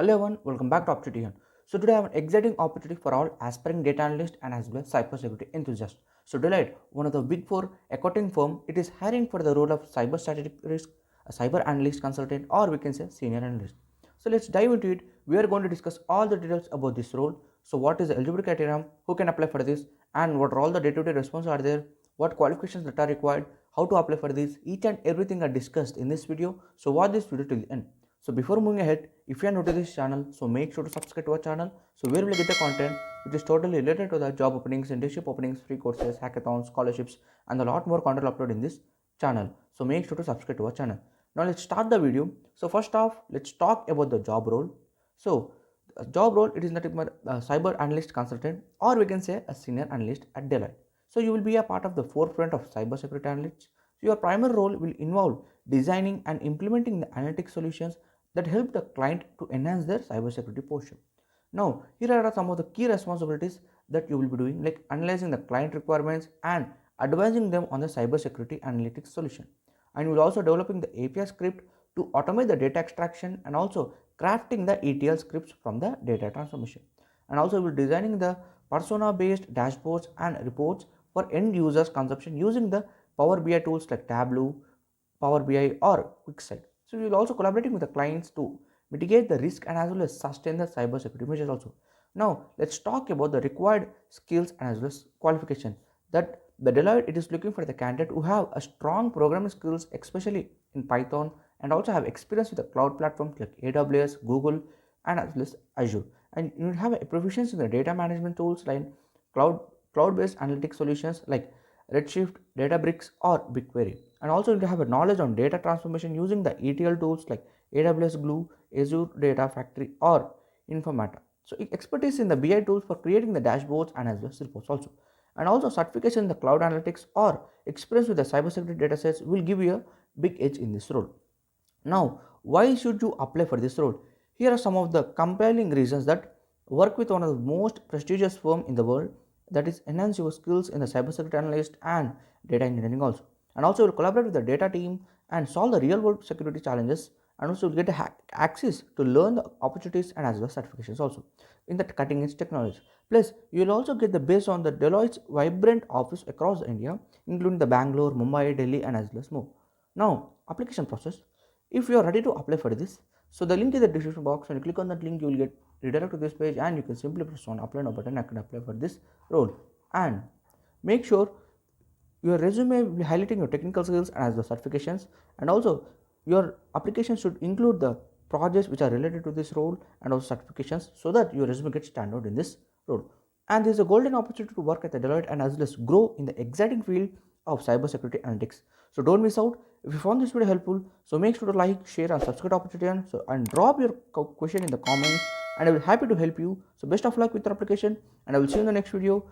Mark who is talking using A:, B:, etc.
A: Hello everyone, welcome back to Opportunity. So today I have an exciting opportunity for all aspiring data analysts and as well as cybersecurity enthusiasts. So Deloitte, one of the big four accounting firm, it is hiring for the role of cyber strategic risk, a cyber analyst consultant, or we can say senior analyst. So let's dive into it. We are going to discuss all the details about this role. So what is the eligibility criteria, who can apply for this, and what are all the day-to-day responses are there, what qualifications that are required, how to apply for this, each and everything are discussed in this video. So watch this video till the end. So before moving ahead, if you are new to this channel, so make sure to subscribe to our channel. So where will you get the content which is totally related to the job openings, internship openings, free courses, hackathons, scholarships, and a lot more content uploaded in this channel. So make sure to subscribe to our channel. Now let's start the video. So first off, let's talk about the job role. So job role, it is nothing but a cyber analyst consultant, or we can say a senior analyst at Deloitte. So you will be a part of the forefront of cybersecurity analysts. So your primary role will involve designing and implementing the analytic solutions that help the client to enhance their cybersecurity posture. Now, here are some of the key responsibilities that you will be doing, like analyzing the client requirements and advising them on the cybersecurity analytics solution. And you will also developing the API script to automate the data extraction and also crafting the ETL scripts from the data transformation. And also, you will designing the persona-based dashboards and reports for end users consumption using the Power BI tools like Tableau, Power BI, or QuickSight. So we will also collaborating with the clients to mitigate the risk and as well as sustain the cybersecurity measures also. Now let's talk about the required skills and as well as qualification that the Deloitte it is looking for the candidate who have a strong programming skills, especially in Python, and also have experience with the cloud platforms like AWS, Google, and as well as Azure. And you will have a proficiency in the data management tools like cloud cloud-based analytics solutions like Redshift, Databricks, or BigQuery. And also you have a knowledge on data transformation using the ETL tools like AWS Glue, Azure Data Factory, or Informatica. So expertise in the BI tools for creating the dashboards and as well as reports also. And also certification in the cloud analytics or experience with the cybersecurity datasets will give you a big edge in this role. Now, why should you apply for this role? Here are some of the compelling reasons that work with one of the most prestigious firm in the world, that is enhance your skills in the cybersecurity analyst and data engineering also. And also you'll collaborate with the data team and solve the real world security challenges, and also you'll get access to learn the opportunities and as well as certifications also in the cutting edge technology. Plus, you will also get the base on the Deloitte's vibrant office across India, including the Bangalore, Mumbai, Delhi, and as well as more. Now, application process. If you are ready to apply for this, so the link is in the description box. When you click on that link, you will get redirect to this page, and you can simply press on apply now button. I can apply for this role. And make sure your resume will be highlighting your technical skills and as the certifications, and also your application should include the projects which are related to this role and also certifications, so that your resume gets stand out in this role. And there is a golden opportunity to work at the Deloitte and as well as grow in the exciting field of cybersecurity analytics. So don't miss out. If you found this video helpful, so make sure to like, share, and subscribe to Opportunity, and drop your question in the comments, and I will be happy to help you. So best of luck with your application, and I will see you in the next video.